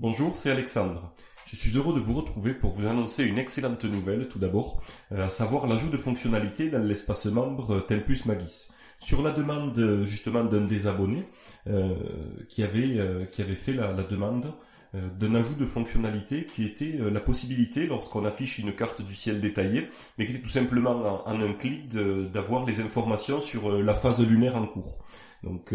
Bonjour, c'est Alexandre. Je suis heureux de vous retrouver pour vous annoncer une excellente nouvelle, tout d'abord, à savoir l'ajout de fonctionnalités dans l'espace membre Tempus Magis. Sur la demande justement d'un des abonnés qui avait fait la demande d'un ajout de fonctionnalité qui était la possibilité, lorsqu'on affiche une carte du ciel détaillée, mais qui était tout simplement en un clic d'avoir les informations sur la phase lunaire en cours. Donc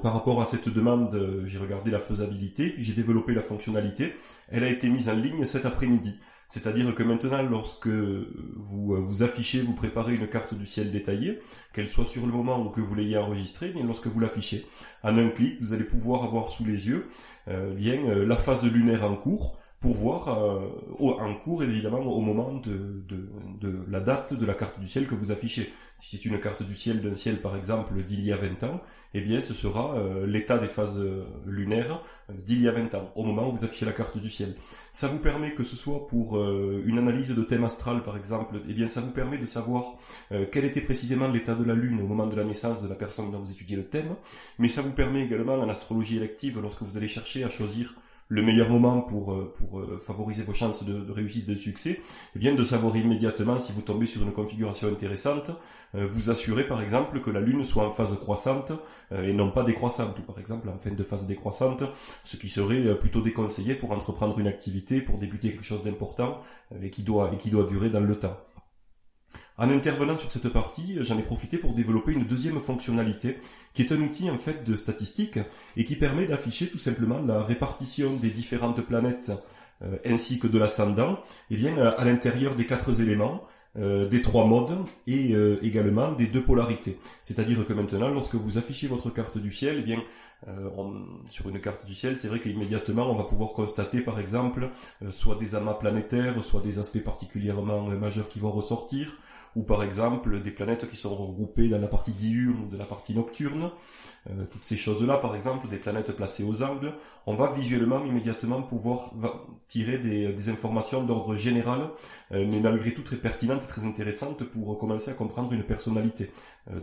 par rapport à cette demande, j'ai regardé la faisabilité, puis j'ai développé la fonctionnalité. Elle a été mise en ligne cet après-midi. C'est-à-dire que maintenant, lorsque vous affichez, vous préparez une carte du ciel détaillée, qu'elle soit sur le moment ou que vous l'ayez enregistrée, bien lorsque vous l'affichez, en un clic, vous allez pouvoir avoir sous les yeux la phase lunaire en cours, pour voir en cours évidemment au moment de la date de la carte du ciel que vous affichez. Si c'est une carte du ciel d'un ciel par exemple d'il y a 20 ans, eh bien ce sera l'état des phases lunaires d'il y a 20 ans, au moment où vous affichez la carte du ciel. Ça vous permet, que ce soit pour une analyse de thème astral par exemple, eh bien ça vous permet de savoir quel était précisément l'état de la lune au moment de la naissance de la personne dont vous étudiez le thème, mais ça vous permet également en astrologie élective, lorsque vous allez chercher à choisir le meilleur moment pour favoriser vos chances de réussite, de succès, eh bien de savoir immédiatement si vous tombez sur une configuration intéressante, vous assurez par exemple que la Lune soit en phase croissante et non pas décroissante, ou par exemple en fin de phase décroissante, ce qui serait plutôt déconseillé pour entreprendre une activité, pour débuter quelque chose d'important et qui doit durer dans le temps. En intervenant sur cette partie, j'en ai profité pour développer une deuxième fonctionnalité, qui est un outil en fait de statistique, et qui permet d'afficher tout simplement la répartition des différentes planètes, ainsi que de l'ascendant, eh bien à l'intérieur des 4 éléments, des 3 modes, et également des 2 polarités. C'est-à-dire que maintenant, lorsque vous affichez votre carte du ciel, eh bien sur une carte du ciel, c'est vrai qu'immédiatement on va pouvoir constater par exemple soit des amas planétaires, soit des aspects particulièrement majeurs qui vont ressortir, ou par exemple des planètes qui sont regroupées dans la partie diurne ou de la partie nocturne. Toutes ces choses-là, par exemple, des planètes placées aux angles, on va visuellement immédiatement pouvoir tirer des informations d'ordre général, mais malgré tout très pertinentes et très intéressantes pour commencer à comprendre une personnalité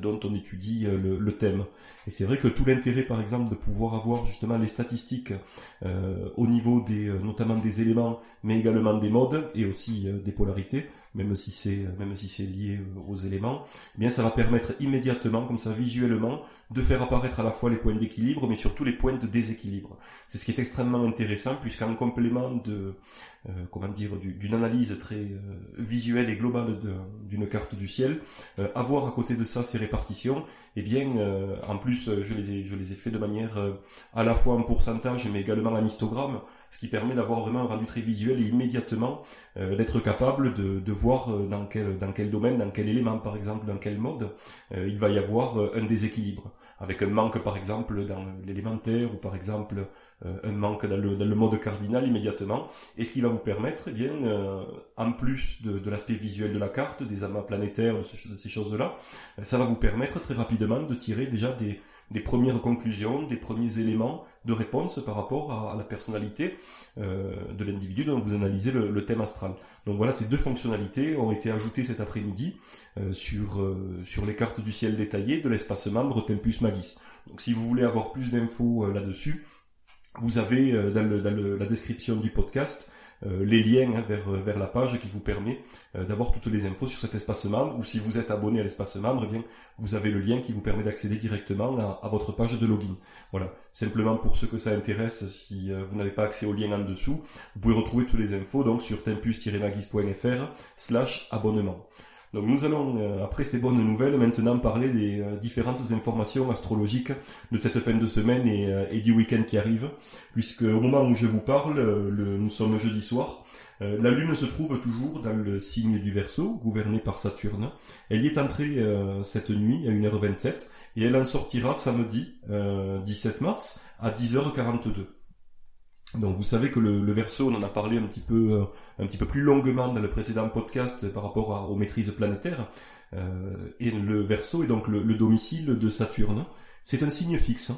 dont on étudie le thème. Et c'est vrai que tout l'intérêt, par exemple, de pouvoir avoir justement les statistiques au niveau notamment des éléments, mais également des modes et aussi des polarités, même si c'est lié aux éléments, eh bien ça va permettre immédiatement, comme ça visuellement, de faire apparaître à la fois les points d'équilibre, mais surtout les points de déséquilibre. C'est ce qui est extrêmement intéressant, puisqu'en complément d'une analyse très visuelle et globale d'une carte du ciel, avoir à côté de ça ces répartitions, eh bien, en plus, je les ai fait de manière à la fois en pourcentage, mais également en histogramme, ce qui permet d'avoir vraiment un rendu très visuel et immédiatement d'être capable de voir dans quel domaine, dans quel élément par exemple, dans quel mode il va y avoir un déséquilibre, avec un manque par exemple dans l'élémentaire ou par exemple un manque dans le mode cardinal immédiatement, et ce qui va vous permettre, eh bien, en plus de l'aspect visuel de la carte, des amas planétaires, de ces choses-là, ça va vous permettre très rapidement de tirer déjà des premières conclusions, des premiers éléments de réponse par rapport à la personnalité de l'individu dont vous analysez le thème astral. Donc voilà, ces 2 fonctionnalités ont été ajoutées cet après-midi sur les cartes du ciel détaillées de l'espace membre Tempus Magis. Donc si vous voulez avoir plus d'infos là-dessus, vous avez dans la description du podcast les liens vers la page qui vous permet d'avoir toutes les infos sur cet espace membre, ou si vous êtes abonné à l'espace membre, eh bien vous avez le lien qui vous permet d'accéder directement à votre page de login. Voilà, simplement pour ceux que ça intéresse, si vous n'avez pas accès au lien en dessous, vous pouvez retrouver toutes les infos donc sur tempus-magis.fr/abonnement. Donc nous allons, après ces bonnes nouvelles, maintenant parler des différentes informations astrologiques de cette fin de semaine et du week-end qui arrive, puisque au moment où je vous parle, nous sommes jeudi soir, la Lune se trouve toujours dans le signe du Verseau, gouverné par Saturne. Elle y est entrée cette nuit à 1h27, et elle en sortira samedi 17 mars à 10h42. Donc vous savez que le Verseau, on en a parlé un petit peu plus longuement dans le précédent podcast par rapport aux maîtrises planétaires, et le Verseau est donc le domicile de Saturne. C'est un signe fixe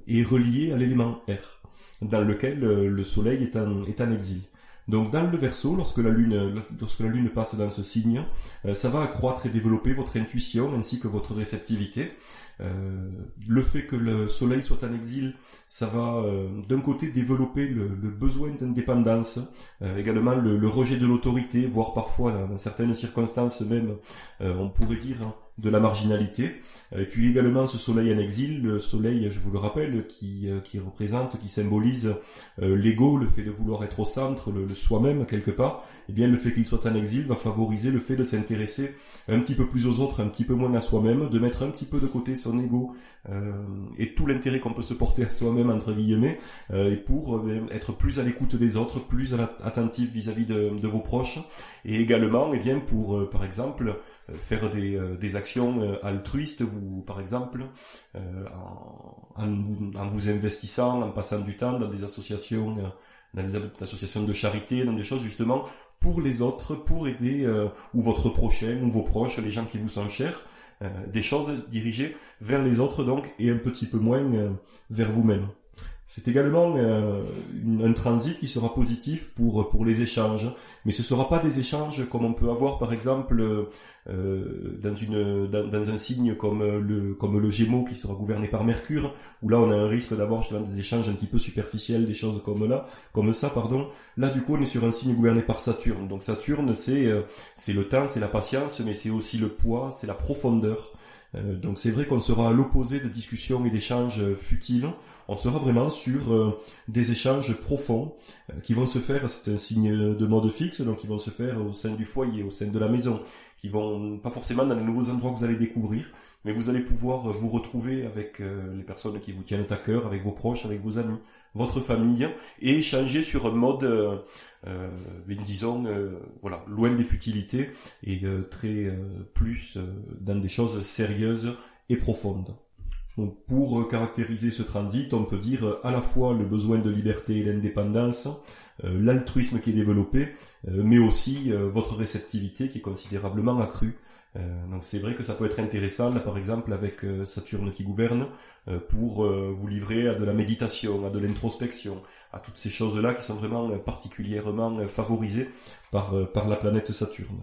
et relié à l'élément R, dans lequel le Soleil est en exil. Donc dans le Verseau, lorsque la lune passe dans ce signe, ça va accroître et développer votre intuition ainsi que votre réceptivité. Le fait que le soleil soit en exil, ça va d'un côté développer le besoin d'indépendance, également le rejet de l'autorité, voire parfois dans certaines circonstances même, on pourrait dire, hein, de la marginalité. Et puis également ce soleil en exil, le soleil, je vous le rappelle, qui représente, qui symbolise l'ego, le fait de vouloir être au centre, le soi-même quelque part. Et bien le fait qu'il soit en exil va favoriser le fait de s'intéresser un petit peu plus aux autres, un petit peu moins à soi-même, de mettre un petit peu de côté son ego et tout l'intérêt qu'on peut se porter à soi-même entre guillemets, et pour être plus à l'écoute des autres, plus attentif vis-à-vis de vos proches, et également, et bien pour par exemple faire des actions altruistes, vous par exemple en vous investissant, en passant du temps dans des associations de charité, dans des choses justement pour les autres, pour aider ou votre prochain ou vos proches, les gens qui vous sont chers, des choses dirigées vers les autres donc et un petit peu moins vers vous-même. C'est également un transit qui sera positif pour les échanges, mais ce ne sera pas des échanges comme on peut avoir par exemple dans un signe comme le Gémeaux qui sera gouverné par Mercure, où là on a un risque d'avoir justement des échanges un petit peu superficiels, des choses comme ça. Là du coup on est sur un signe gouverné par Saturne. Donc Saturne c'est le temps, c'est la patience, mais c'est aussi le poids, c'est la profondeur. Donc c'est vrai qu'on sera à l'opposé de discussions et d'échanges futiles. On sera vraiment sur des échanges profonds qui vont se faire, c'est un signe de mode fixe, donc qui vont se faire au sein du foyer, au sein de la maison, qui vont pas forcément dans les nouveaux endroits que vous allez découvrir, mais vous allez pouvoir vous retrouver avec les personnes qui vous tiennent à cœur, avec vos proches, avec vos amis, votre famille, et échanger sur un mode, disons, loin des futilités et très plus dans des choses sérieuses et profondes. Donc, pour caractériser ce transit, on peut dire à la fois le besoin de liberté et d'indépendance, l'altruisme qui est développé, mais aussi votre réceptivité qui est considérablement accrue. Donc c'est vrai que ça peut être intéressant, là par exemple avec Saturne qui gouverne, pour vous livrer à de la méditation, à de l'introspection, à toutes ces choses-là qui sont vraiment particulièrement favorisées par la planète Saturne.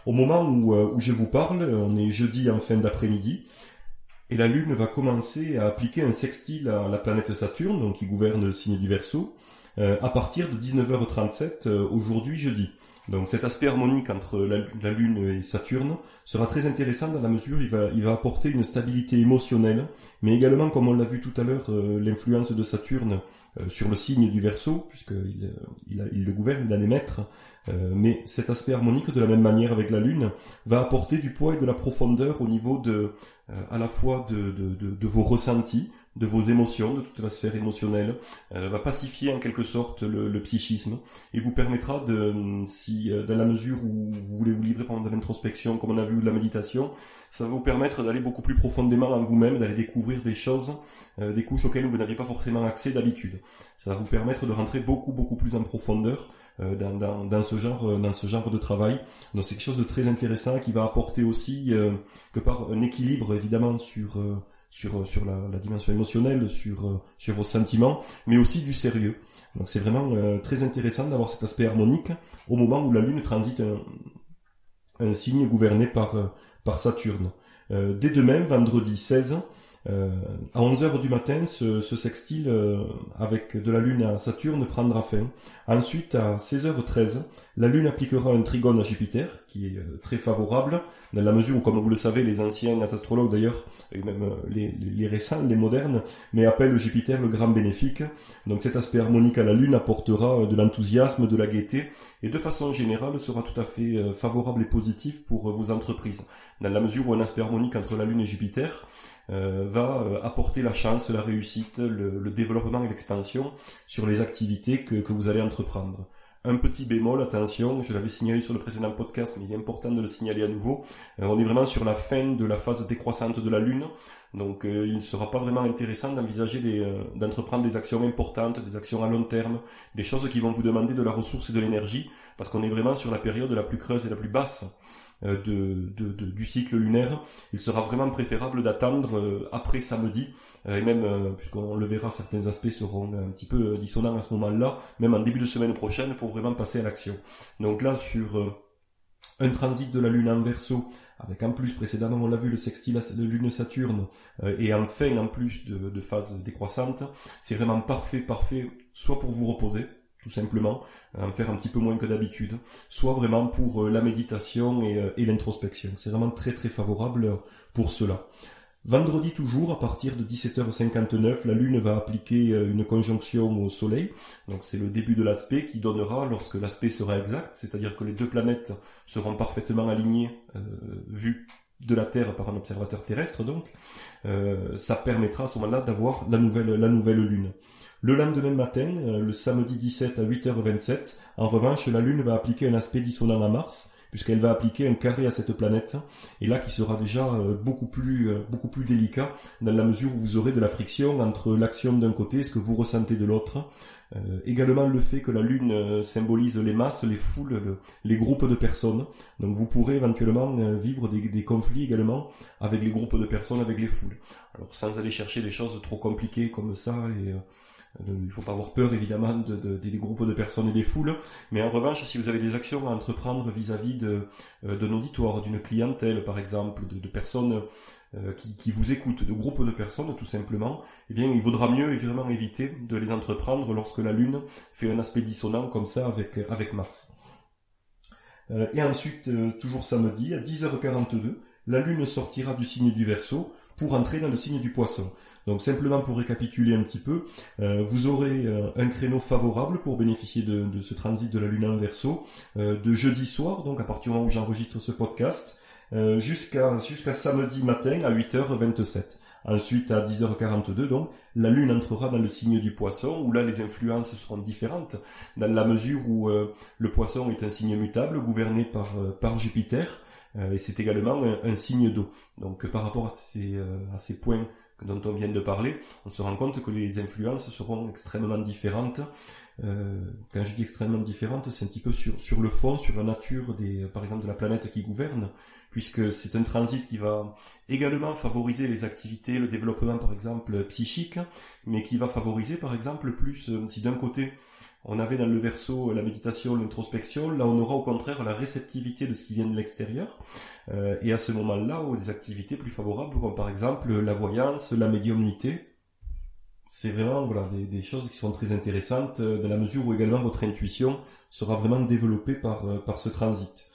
Au moment où je vous parle, on est jeudi en fin d'après-midi, et la Lune va commencer à appliquer un sextile à la planète Saturne, donc qui gouverne le signe du Verseau, à partir de 19h37 aujourd'hui jeudi. Donc cet aspect harmonique entre la Lune et Saturne sera très intéressant dans la mesure où il va apporter une stabilité émotionnelle, mais également, comme on l'a vu tout à l'heure, l'influence de Saturne sur le signe du Verseau, puisqu'il le gouverne, il en est maître, mais cet aspect harmonique, de la même manière avec la Lune, va apporter du poids et de la profondeur au niveau à la fois de vos ressentis, de vos émotions, de toute la sphère émotionnelle, va pacifier en quelque sorte le psychisme et vous permettra dans la mesure où vous voulez vous livrer par exemple de l'introspection, comme on a vu, ou de la méditation, ça va vous permettre d'aller beaucoup plus profondément en vous-même, d'aller découvrir des choses, des couches auxquelles vous n'aviez pas forcément accès d'habitude. Ça va vous permettre de rentrer beaucoup plus en profondeur dans ce genre de travail. Donc c'est quelque chose de très intéressant qui va apporter aussi un équilibre évidemment sur la dimension émotionnelle, sur vos sentiments, mais aussi du sérieux. Donc c'est vraiment très intéressant d'avoir cet aspect harmonique au moment où la Lune transite un signe gouverné par Saturne. Dès demain, vendredi 16, à 11h du matin, ce sextile avec de la Lune à Saturne prendra fin. Ensuite, à 16h13, la Lune appliquera un trigone à Jupiter, qui est très favorable, dans la mesure où, comme vous le savez, les anciens astrologues d'ailleurs, et même les récents, les modernes, mais appellent Jupiter le grand bénéfique. Donc cet aspect harmonique à la Lune apportera de l'enthousiasme, de la gaieté, et de façon générale sera tout à fait favorable et positif pour vos entreprises. Dans la mesure où un aspect harmonique entre la Lune et Jupiter va apporter la chance, la réussite, le développement et l'expansion sur les activités que vous allez entreprendre. Un petit bémol, attention, je l'avais signalé sur le précédent podcast, mais il est important de le signaler à nouveau. On est vraiment sur la fin de la phase décroissante de la Lune, donc il ne sera pas vraiment intéressant d'envisager d'entreprendre des actions importantes, des actions à long terme, des choses qui vont vous demander de la ressource et de l'énergie, parce qu'on est vraiment sur la période la plus creuse et la plus basse du cycle lunaire, il sera vraiment préférable d'attendre après samedi, et même, puisqu'on le verra, certains aspects seront un petit peu dissonants à ce moment-là, même en début de semaine prochaine, pour vraiment passer à l'action. Donc là, sur un transit de la Lune en Verseau, avec en plus précédemment on l'a vu le sextile de Lune-Saturne, et enfin en plus de phase décroissante, c'est vraiment parfait, soit pour vous reposer, tout simplement, en faire un petit peu moins que d'habitude, soit vraiment pour la méditation et l'introspection. C'est vraiment très très favorable pour cela. Vendredi toujours, à partir de 17h59, la Lune va appliquer une conjonction au Soleil. Donc c'est le début de l'aspect qui donnera, lorsque l'aspect sera exact, c'est-à-dire que les deux planètes seront parfaitement alignées, vues de la Terre par un observateur terrestre, donc ça permettra à ce moment-là d'avoir la nouvelle Lune. Le lendemain matin, le samedi 17 à 8h27, en revanche, la Lune va appliquer un aspect dissonant à Mars, puisqu'elle va appliquer un carré à cette planète, et là qui sera déjà beaucoup plus délicat, dans la mesure où vous aurez de la friction entre l'action d'un côté et ce que vous ressentez de l'autre. Également le fait que la Lune symbolise les masses, les foules, les groupes de personnes, donc vous pourrez éventuellement vivre des conflits également avec les groupes de personnes, avec les foules. Alors sans aller chercher des choses trop compliquées comme ça, et il ne faut pas avoir peur évidemment des groupes de personnes et des foules, mais en revanche, si vous avez des actions à entreprendre vis-à-vis d'un auditoire, d'une clientèle par exemple, de personnes qui vous écoutent, de groupes de personnes tout simplement, eh bien il vaudra mieux vraiment éviter de les entreprendre lorsque la Lune fait un aspect dissonant comme ça avec Mars. Et ensuite, toujours samedi, à 10h42, la Lune sortira du signe du Verseau pour entrer dans le signe du Poisson. Donc simplement pour récapituler un petit peu, vous aurez un créneau favorable pour bénéficier de ce transit de la Lune en Verseau, de jeudi soir, donc à partir du moment où j'enregistre ce podcast, jusqu'à samedi matin à 8h27. Ensuite, à 10h42, donc, la Lune entrera dans le signe du Poisson, où là les influences seront différentes, dans la mesure où le Poisson est un signe mutable, gouverné par Jupiter, et c'est également un signe d'eau. Donc par rapport à ces points dont on vient de parler, on se rend compte que les influences seront extrêmement différentes. Quand je dis extrêmement différentes, c'est un petit peu sur le fond, sur la nature par exemple de la planète qui gouverne, puisque c'est un transit qui va également favoriser les activités, le développement par exemple psychique, mais qui va favoriser par exemple plus, si d'un côté on avait dans le Verseau la méditation, l'introspection, là on aura au contraire la réceptivité de ce qui vient de l'extérieur, et à ce moment-là, des activités plus favorables, comme par exemple la voyance, la médiumnité. C'est vraiment des choses qui sont très intéressantes, dans la mesure où également votre intuition sera vraiment développée par ce transit.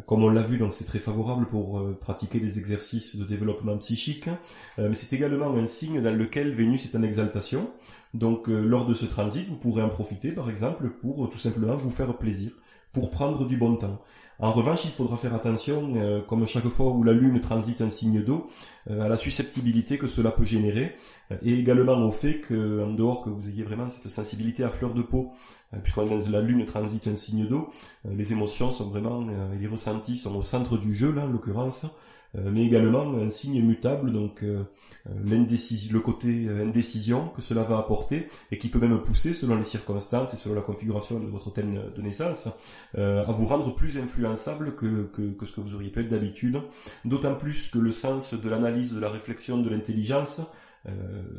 Comme on l'a vu, donc c'est très favorable pour pratiquer des exercices de développement psychique, mais c'est également un signe dans lequel Vénus est en exaltation. Donc lors de ce transit, vous pourrez en profiter par exemple pour tout simplement vous faire plaisir, pour prendre du bon temps. En revanche, il faudra faire attention, comme chaque fois où la Lune transite un signe d'eau, à la susceptibilité que cela peut générer, et également au fait qu'en dehors que vous ayez vraiment cette sensibilité à fleur de peau, puisque la Lune transite un signe d'eau, les émotions sont vraiment, et les ressentis sont au centre du jeu là en l'occurrence, mais également un signe mutable, donc le côté indécision que cela va apporter, et qui peut même pousser, selon les circonstances et selon la configuration de votre thème de naissance, à vous rendre plus influençable que ce que vous auriez pu être d'habitude, d'autant plus que le sens de l'analyse, de la réflexion, de l'intelligence,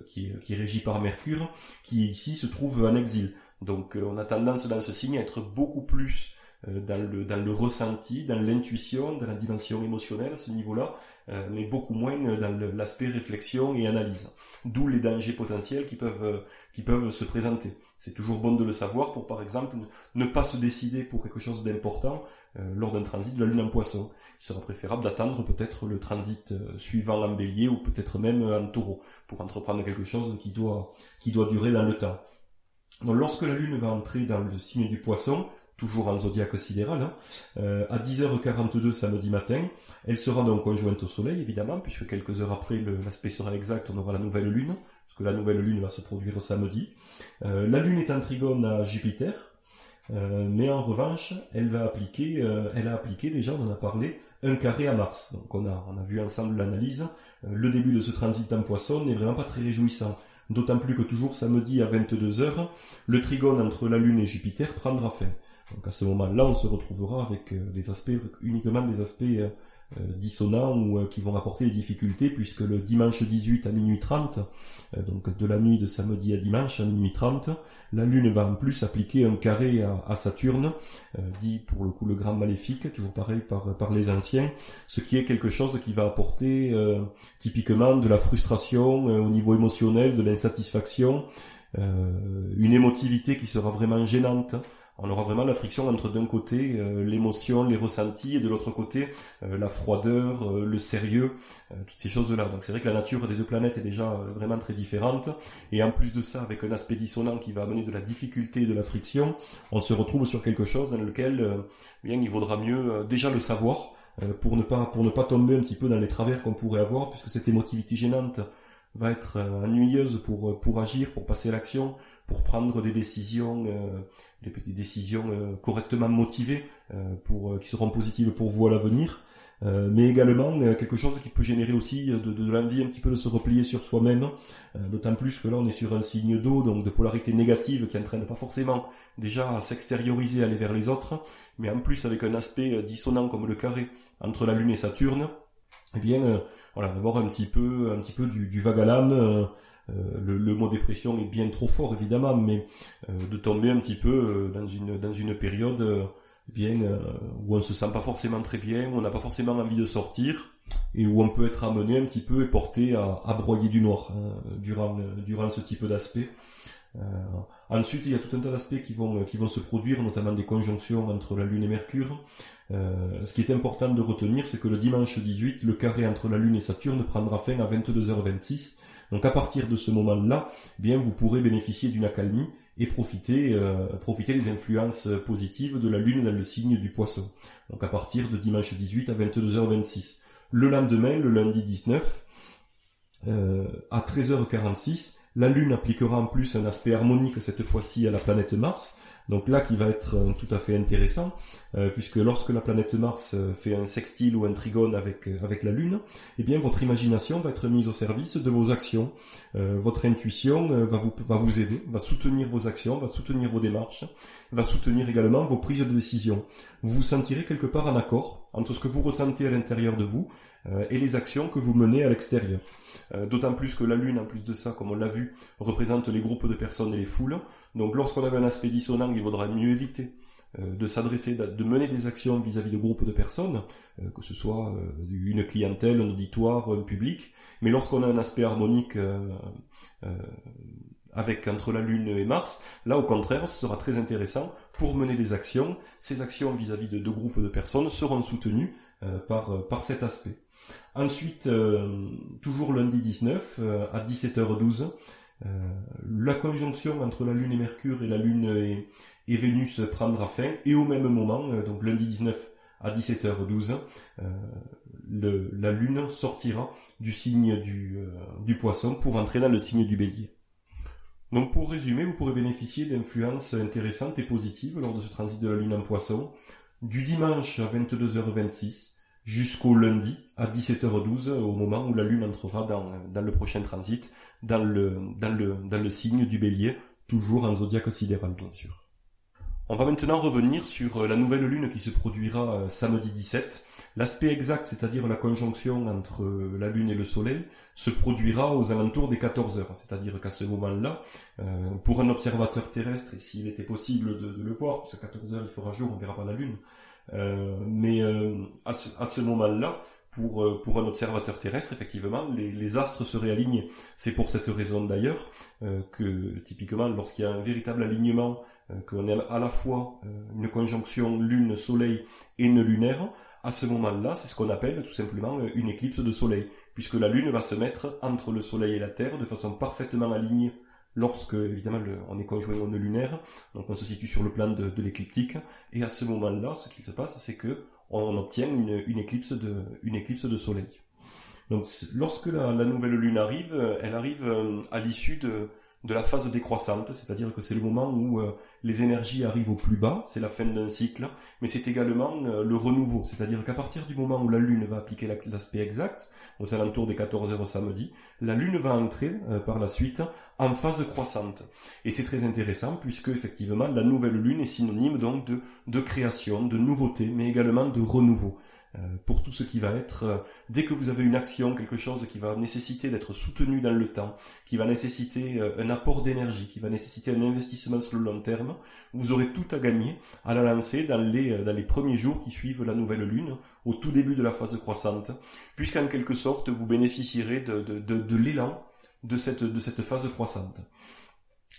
qui est régi par Mercure, qui ici se trouve en exil. Donc on a tendance dans ce signe à être beaucoup plus dans le ressenti, dans l'intuition, dans la dimension émotionnelle à ce niveau-là, mais beaucoup moins dans l'aspect réflexion et analyse. D'où les dangers potentiels qui peuvent se présenter. C'est toujours bon de le savoir pour, par exemple, ne pas se décider pour quelque chose d'important lors d'un transit de la Lune en Poisson. Il sera préférable d'attendre peut-être le transit suivant en Bélier ou peut-être même en Taureau pour entreprendre quelque chose qui doit durer dans le temps. Donc, lorsque la Lune va entrer dans le signe du Poisson, toujours en zodiaque sidéral, à 10h42 samedi matin, elle sera donc conjointe au Soleil, évidemment, puisque quelques heures après l'aspect sera exact, on aura la nouvelle Lune, parce que la nouvelle Lune va se produire samedi. La Lune est en trigone à Jupiter, mais en revanche, elle a appliqué déjà, on en a parlé, un carré à Mars. Donc on a vu ensemble l'analyse. Le début de ce transit en Poisson n'est vraiment pas très réjouissant. d'autant plus que toujours samedi à 22 heures, le trigone entre la Lune et Jupiter prendra fin. Donc à ce moment-là, on se retrouvera avec uniquement des aspects dissonants ou qui vont apporter des difficultés, puisque le dimanche 18 à minuit 30, donc de la nuit de samedi à dimanche à minuit 30, la Lune va en plus appliquer un carré à Saturne, dit pour le coup le grand maléfique, toujours pareil par les anciens, ce qui est quelque chose qui va apporter typiquement de la frustration au niveau émotionnel, de l'insatisfaction, une émotivité qui sera vraiment gênante. On aura vraiment la friction entre d'un côté l'émotion, les ressentis, et de l'autre côté la froideur, le sérieux, toutes ces choses-là. Donc c'est vrai que la nature des deux planètes est déjà vraiment très différente, et en plus de ça, avec un aspect dissonant qui va amener de la difficulté et de la friction, on se retrouve sur quelque chose dans lequel bien il vaudra mieux déjà le savoir pour ne pas tomber un petit peu dans les travers qu'on pourrait avoir, puisque cette émotivité gênante va être ennuyeuse pour agir, pour passer à l'action, pour prendre des décisions correctement motivées, qui seront positives pour vous à l'avenir, mais également quelque chose qui peut générer aussi de l'envie un petit peu de se replier sur soi-même, d'autant plus que là on est sur un signe d'eau, donc de polarité négative qui entraîne pas forcément déjà à s'extérioriser, aller vers les autres, mais en plus avec un aspect dissonant comme le carré entre la Lune et Saturne, eh bien voilà, avoir un petit peu du vague à l'âme. Le mot dépression est bien trop fort évidemment, mais de tomber un petit peu dans une période où on se sent pas forcément très bien, où on n'a pas forcément envie de sortir, et où on peut être amené un petit peu et porté à broyer du noir durant ce type d'aspect. Ensuite, il y a tout un tas d'aspects qui vont se produire, notamment des conjonctions entre la Lune et Mercure. Ce qui est important de retenir, c'est que le dimanche 18, le carré entre la Lune et Saturne prendra fin à 22h26. Donc à partir de ce moment-là, eh bien vous pourrez bénéficier d'une accalmie et profiter des influences positives de la Lune dans le signe du Poisson. Donc à partir de dimanche 18 à 22h26. Le lendemain, le lundi 19, à 13h46, la Lune appliquera en plus un aspect harmonique cette fois-ci à la planète Mars. Donc là qui va être tout à fait intéressant, puisque lorsque la planète Mars fait un sextile ou un trigone avec la Lune, eh bien votre imagination va être mise au service de vos actions. Votre intuition va vous aider, va soutenir vos actions, va soutenir vos démarches, va soutenir également vos prises de décision. Vous vous sentirez quelque part en accord entre ce que vous ressentez à l'intérieur de vous et les actions que vous menez à l'extérieur. D'autant plus que la Lune, en plus de ça, comme on l'a vu, représente les groupes de personnes et les foules. Donc lorsqu'on avait un aspect dissonant, il vaudra mieux éviter de mener des actions vis-à-vis de groupes de personnes, que ce soit une clientèle, un auditoire, un public. Mais lorsqu'on a un aspect harmonique entre la Lune et Mars, là au contraire, ce sera très intéressant pour mener des actions. Ces actions vis-à-vis de groupes de personnes seront soutenues par cet aspect. Ensuite, toujours lundi 19, à 17h12, la conjonction entre la Lune et Mercure et la Lune et Vénus prendra fin, et au même moment, donc lundi 19 à 17h12, la Lune sortira du signe du Poisson pour entrer dans le signe du Bélier. Donc pour résumer, vous pourrez bénéficier d'influences intéressantes et positives lors de ce transit de la Lune en Poisson, du dimanche à 22h26 jusqu'au lundi à 17h12, au moment où la Lune entrera dans le prochain transit, dans le signe du Bélier, toujours en zodiaque sidéral bien sûr. On va maintenant revenir sur la nouvelle Lune qui se produira samedi 17. L'aspect exact, c'est-à-dire la conjonction entre la Lune et le Soleil, se produira aux alentours des 14h. C'est-à-dire qu'à ce moment-là, pour un observateur terrestre, et s'il était possible de le voir, puisqu'à 14h il fera jour, on ne verra pas la Lune, mais à ce moment-là, pour un observateur terrestre, effectivement, les astres seraient alignés. C'est pour cette raison d'ailleurs que typiquement, lorsqu'il y a un véritable alignement, qu'on a à la fois une conjonction Lune-Soleil et nœud lunaire, à ce moment-là, c'est ce qu'on appelle tout simplement une éclipse de Soleil, puisque la Lune va se mettre entre le Soleil et la Terre de façon parfaitement alignée lorsque, évidemment, on est conjoint au nœud lunaire, donc on se situe sur le plan de l'écliptique, et à ce moment-là, ce qui se passe, c'est que on obtient une éclipse de Soleil. Donc lorsque la nouvelle Lune arrive, elle arrive à l'issue de la phase décroissante, c'est-à-dire que c'est le moment où les énergies arrivent au plus bas, c'est la fin d'un cycle, mais c'est également le renouveau, c'est-à-dire qu'à partir du moment où la Lune va appliquer l'aspect exact, aux alentours des 14 heures samedi, la Lune va entrer par la suite en phase croissante. Et c'est très intéressant puisque effectivement la nouvelle Lune est synonyme donc de création, de nouveauté, mais également de renouveau. Pour tout ce qui va être, dès que vous avez une action, quelque chose qui va nécessiter d'être soutenu dans le temps, qui va nécessiter un apport d'énergie, qui va nécessiter un investissement sur le long terme, vous aurez tout à gagner à la lancer dans les premiers jours qui suivent la nouvelle lune, au tout début de la phase croissante, puisqu'en quelque sorte vous bénéficierez de l'élan de cette phase croissante.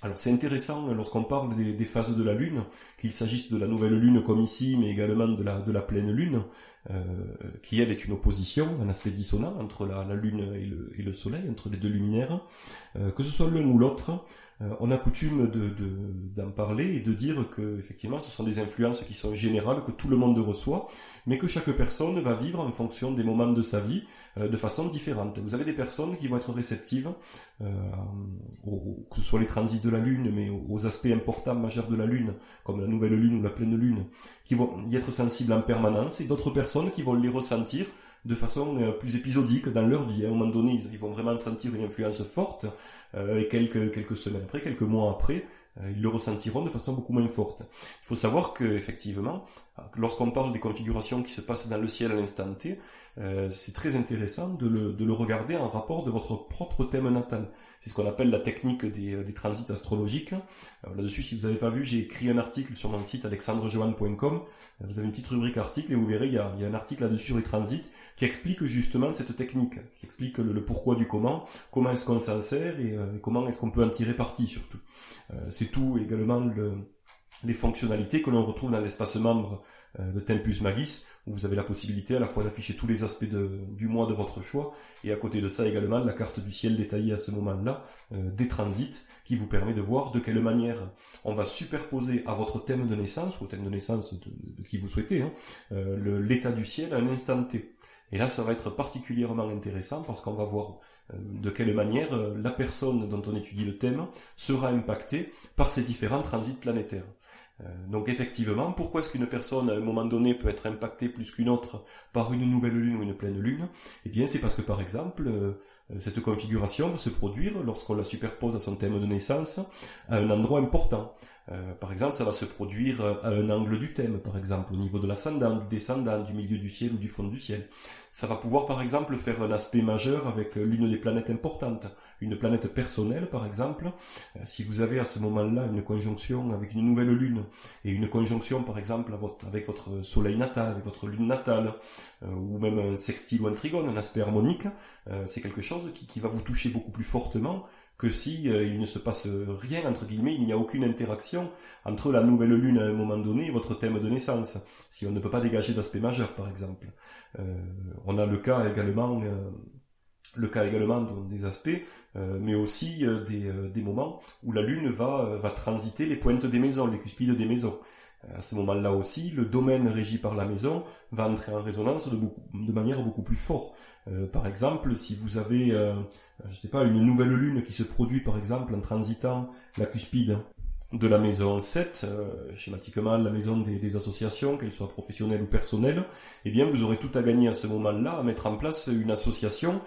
Alors c'est intéressant lorsqu'on parle des phases de la Lune, qu'il s'agisse de la nouvelle Lune comme ici, mais également de la pleine Lune, qui elle est une opposition, un aspect dissonant entre la Lune et le Soleil, entre les deux luminaires, que ce soit l'un ou l'autre, on a coutume d'en parler et de dire que effectivement ce sont des influences qui sont générales, que tout le monde reçoit, mais que chaque personne va vivre en fonction des moments de sa vie de façon différente. Vous avez des personnes qui vont être réceptives, que ce soit les transits de la Lune, mais aux aspects importants, majeurs de la Lune, comme la nouvelle Lune ou la pleine Lune, qui vont y être sensibles en permanence, et d'autres personnes qui vont les ressentir de façon plus épisodique dans leur vie. À un moment donné, ils vont vraiment sentir une influence forte, et quelques semaines après, quelques mois après, ils le ressentiront de façon beaucoup moins forte. Il faut savoir que effectivement, lorsqu'on parle des configurations qui se passent dans le ciel à l'instant T, c'est très intéressant de le regarder en rapport de votre propre thème natal. C'est ce qu'on appelle la technique des transits astrologiques. Là-dessus, si vous n'avez pas vu, j'ai écrit un article sur mon site alexandrejohan.com. Vous avez une petite rubrique article et vous verrez, il y a un article là-dessus sur les transits qui explique justement cette technique, qui explique le pourquoi du comment est-ce qu'on s'en sert et comment est-ce qu'on peut en tirer parti surtout. C'est tout également les fonctionnalités que l'on retrouve dans l'espace membre de Tempus Magis, où vous avez la possibilité à la fois d'afficher tous les aspects du mois de votre choix, et à côté de ça également la carte du ciel détaillée à ce moment-là, des transits, qui vous permet de voir de quelle manière on va superposer à votre thème de naissance, ou au thème de naissance de qui vous souhaitez, l'état du ciel à un instant T. Et là, ça va être particulièrement intéressant parce qu'on va voir de quelle manière la personne dont on étudie le thème sera impactée par ces différents transits planétaires. Donc effectivement, pourquoi est-ce qu'une personne à un moment donné peut être impactée plus qu'une autre par une nouvelle lune ou une pleine lune? Eh bien c'est parce que par exemple, cette configuration va se produire lorsqu'on la superpose à son thème de naissance à un endroit important. Par exemple, ça va se produire à un angle du thème, par exemple, au niveau de l'ascendant, du descendant, du milieu du ciel ou du fond du ciel. Ça va pouvoir, par exemple, faire un aspect majeur avec l'une des planètes importantes, une planète personnelle, par exemple. Si vous avez à ce moment-là une conjonction avec une nouvelle lune et une conjonction, par exemple, avec votre soleil natal, avec votre lune natale, ou même un sextile ou un trigone, un aspect harmonique, c'est quelque chose qui va vous toucher beaucoup plus fortement que si il ne se passe rien, entre guillemets, il n'y a aucune interaction entre la nouvelle lune à un moment donné et votre thème de naissance, si on ne peut pas dégager d'aspect majeur, par exemple. On a le cas également des aspects, mais aussi des moments où la lune va transiter les pointes des maisons, les cuspides des maisons. À ce moment-là aussi, le domaine régi par la maison va entrer en résonance de manière beaucoup plus forte. Par exemple, si vous avez, une nouvelle lune qui se produit par exemple en transitant la cuspide de la maison 7, schématiquement la maison des associations, qu'elles soient professionnelles ou personnelles, eh bien vous aurez tout à gagner à ce moment-là à mettre en place une association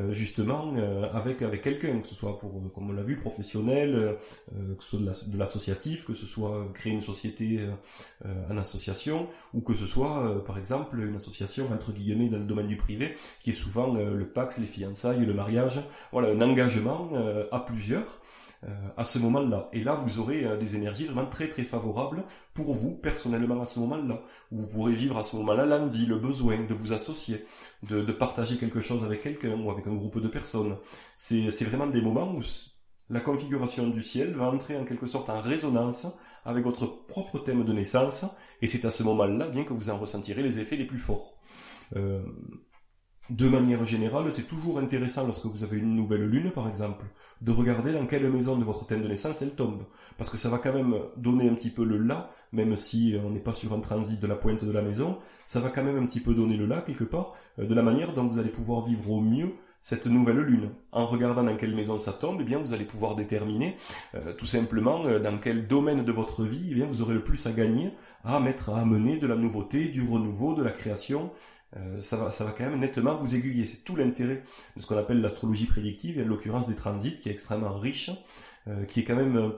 justement avec quelqu'un, que ce soit pour, comme on l'a vu, professionnel, que ce soit de l'associatif, que ce soit créer une société en association, ou que ce soit par exemple une association entre guillemets dans le domaine du privé, qui est souvent le Pacs, les fiançailles, le mariage, voilà, un engagement à plusieurs à ce moment-là. Et là, vous aurez des énergies vraiment très très favorables pour vous, personnellement, à ce moment-là. Vous pourrez vivre à ce moment-là l'envie, le besoin de vous associer, de partager quelque chose avec quelqu'un ou avec un groupe de personnes. C'est vraiment des moments où la configuration du ciel va entrer en quelque sorte en résonance avec votre propre thème de naissance, et c'est à ce moment-là bien que vous en ressentirez les effets les plus forts. De manière générale, c'est toujours intéressant lorsque vous avez une nouvelle lune, par exemple, de regarder dans quelle maison de votre thème de naissance elle tombe. Parce que ça va quand même donner un petit peu le là, même si on n'est pas sur un transit de la pointe de la maison, ça va quand même un petit peu donner le là, quelque part, de la manière dont vous allez pouvoir vivre au mieux cette nouvelle lune. En regardant dans quelle maison ça tombe, eh bien vous allez pouvoir déterminer tout simplement dans quel domaine de votre vie eh bien vous aurez le plus à gagner à amener de la nouveauté, du renouveau, de la création. Ça va quand même nettement vous aiguiller. C'est tout l'intérêt de ce qu'on appelle l'astrologie prédictive, et en l'occurrence des transits, qui est extrêmement riche, qui est quand même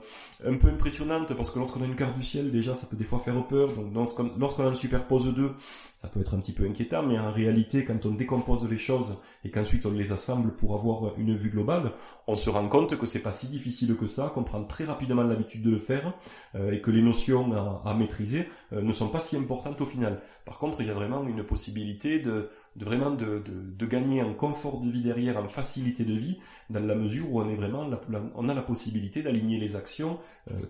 un peu impressionnante, parce que lorsqu'on a une carte du ciel, déjà, ça peut des fois faire peur. Donc lorsqu'on en superpose deux, ça peut être un petit peu inquiétant, mais en réalité, quand on décompose les choses et qu'ensuite on les assemble pour avoir une vue globale, on se rend compte que c'est pas si difficile que ça, qu'on prend très rapidement l'habitude de le faire, et que les notions à maîtriser ne sont pas si importantes au final. Par contre, il y a vraiment une possibilité de gagner en confort de vie derrière, en facilité de vie, dans la mesure où on a la possibilité d'aligner les actions,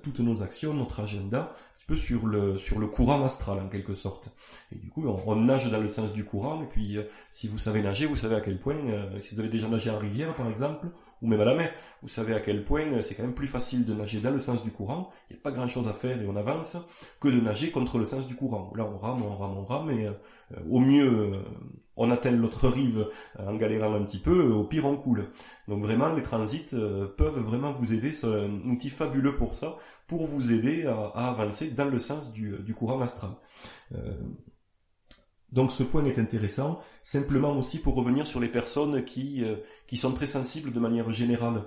toutes nos actions, notre agenda, un peu sur le courant astral en quelque sorte. Et du coup, on nage dans le sens du courant, et puis si vous savez nager, vous savez à quel point, si vous avez déjà nagé en rivière par exemple, ou même à la mer, vous savez à quel point c'est quand même plus facile de nager dans le sens du courant, il n'y a pas grand chose à faire et on avance, que de nager contre le sens du courant. Là on rame, et au mieux on atteint l'autre rive en galérant un petit peu, au pire on coule. Donc vraiment les transits peuvent vraiment vous aider, c'est un outil fabuleux pour ça, pour vous aider à avancer dans le sens du courant astral. Donc ce point est intéressant, simplement aussi pour revenir sur les personnes qui sont très sensibles de manière générale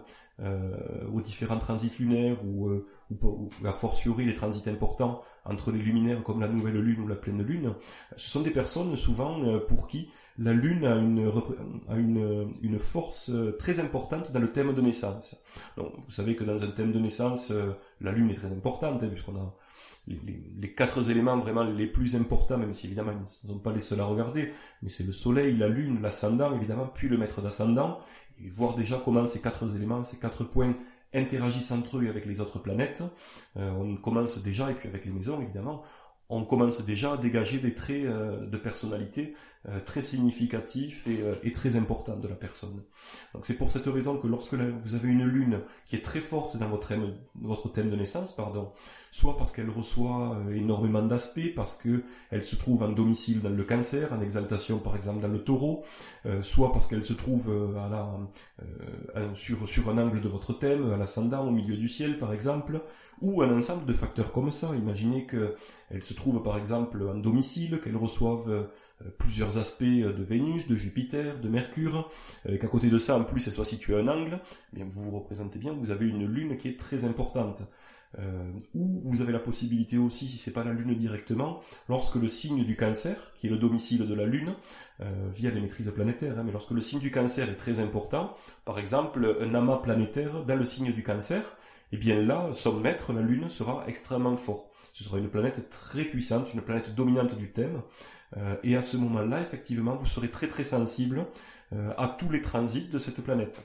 aux différents transits lunaires ou a fortiori les transits importants entre les luminaires comme la nouvelle lune ou la pleine lune. Ce sont des personnes souvent pour qui la lune a une force très importante dans le thème de naissance. Donc vous savez que dans un thème de naissance, la lune est très importante, puisqu'on a les 4 éléments vraiment les plus importants, même si évidemment ils ne sont pas les seuls à regarder, mais c'est le soleil, la lune, l'ascendant évidemment, puis le maître d'ascendant, et voir déjà comment ces 4 éléments, ces 4 points interagissent entre eux et avec les autres planètes. On commence déjà, et puis avec les maisons évidemment, on commence déjà à dégager des traits de personnalité très significatifs et très importants de la personne. Donc c'est pour cette raison que lorsque vous avez une lune qui est très forte dans votre thème de naissance, soit parce qu'elle reçoit énormément d'aspects, parce que elle se trouve en domicile dans le Cancer, en exaltation par exemple dans le Taureau, soit parce qu'elle se trouve sur un angle de votre thème, à l'ascendant, au milieu du ciel par exemple, ou un ensemble de facteurs comme ça. Imaginez qu'elle se trouve par exemple en domicile, qu'elle reçoive plusieurs aspects de Vénus, de Jupiter, de Mercure, qu'à côté de ça en plus elle soit située à un angle, eh bien vous vous représentez bien, vous avez une lune qui est très importante. Ou vous avez la possibilité aussi, si c'est pas la lune directement, lorsque le signe du Cancer, qui est le domicile de la lune, via les maîtrises planétaires, mais lorsque le signe du Cancer est très important, par exemple un amas planétaire dans le signe du Cancer, et bien là, son maître, la lune, sera extrêmement fort. Ce sera une planète très puissante, une planète dominante du thème, et à ce moment-là, effectivement, vous serez très très sensible à tous les transits de cette planète.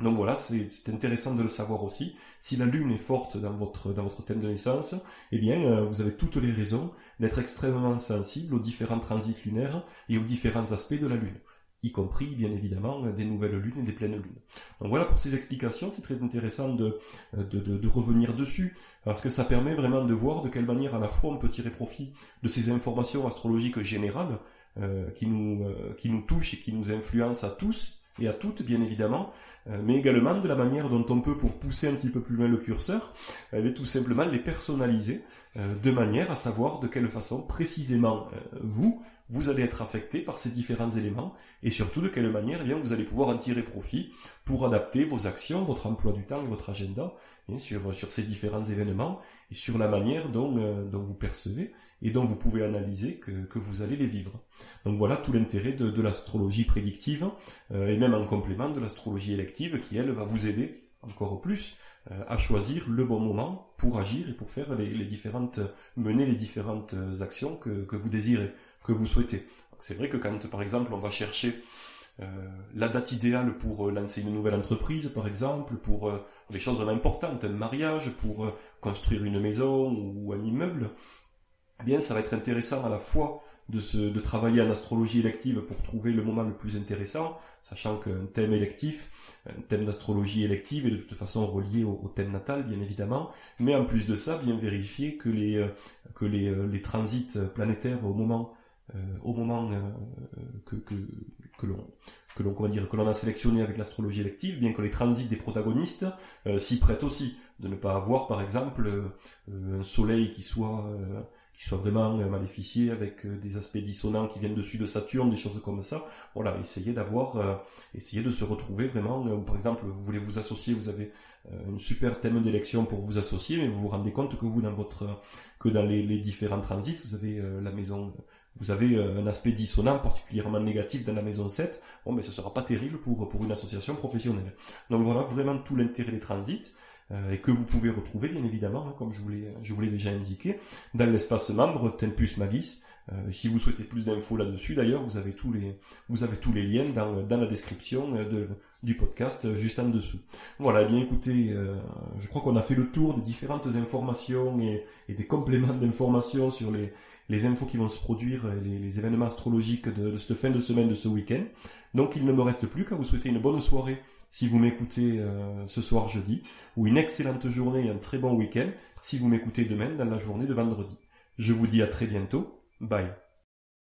Donc voilà, c'est intéressant de le savoir aussi. Si la lune est forte dans votre thème de naissance, eh bien, vous avez toutes les raisons d'être extrêmement sensible aux différents transits lunaires et aux différents aspects de la lune, y compris, bien évidemment, des nouvelles lunes et des pleines lunes. Donc voilà pour ces explications, c'est très intéressant de revenir dessus, parce que ça permet vraiment de voir de quelle manière à la fois on peut tirer profit de ces informations astrologiques générales qui nous touchent et qui nous influencent à tous, et à toutes bien évidemment, mais également de la manière dont on peut, pour pousser un petit peu plus loin le curseur, tout simplement les personnaliser de manière à savoir de quelle façon précisément vous allez être affecté par ces différents éléments, et surtout de quelle manière eh bien, vous allez pouvoir en tirer profit pour adapter vos actions, votre emploi du temps et votre agenda sur ces différents événements et sur la manière dont vous percevez et dont vous pouvez analyser que vous allez les vivre. Donc voilà tout l'intérêt de l'astrologie prédictive et même en complément de l'astrologie élective qui, elle, va vous aider encore plus à choisir le bon moment pour agir et pour faire mener les différentes actions que vous désirez, que vous souhaitez. Donc c'est vrai que quand, par exemple, on va chercher la date idéale pour lancer une nouvelle entreprise, par exemple, pour des choses vraiment importantes, un mariage, pour construire une maison ou un immeuble, eh bien, ça va être intéressant à la fois de travailler en astrologie élective pour trouver le moment le plus intéressant, sachant qu'un thème électif, un thème d'astrologie élective est de toute façon relié au thème natal, bien évidemment, mais en plus de ça, bien vérifier que les transits planétaires au moment au moment que l'on a sélectionné avec l'astrologie élective, bien que les transits des protagonistes s'y prêtent aussi, de ne pas avoir par exemple un soleil qui soit vraiment maléficié avec des aspects dissonants qui viennent dessus de Saturne, des choses comme ça. Voilà, essayez de se retrouver vraiment, par exemple vous voulez vous associer, vous avez un super thème d'élection pour vous associer, mais vous vous rendez compte que dans les différents transits, vous avez la maison, vous avez un aspect dissonant particulièrement négatif dans la maison 7, bon mais ce sera pas terrible pour une association professionnelle. Donc voilà vraiment tout l'intérêt des transits, et que vous pouvez retrouver bien évidemment, hein, comme je vous l'ai déjà indiqué, dans l'espace membre Tempus Magis. Si vous souhaitez plus d'infos là-dessus, d'ailleurs, vous avez tous les liens dans la description du podcast juste en dessous. Voilà, bien écoutez, je crois qu'on a fait le tour des différentes informations et des compléments d'informations sur les infos qui vont se produire, les événements astrologiques de cette fin de semaine, de ce week-end. Donc il ne me reste plus qu'à vous souhaiter une bonne soirée si vous m'écoutez ce soir jeudi, ou une excellente journée et un très bon week-end si vous m'écoutez demain dans la journée de vendredi. Je vous dis à très bientôt. Bye.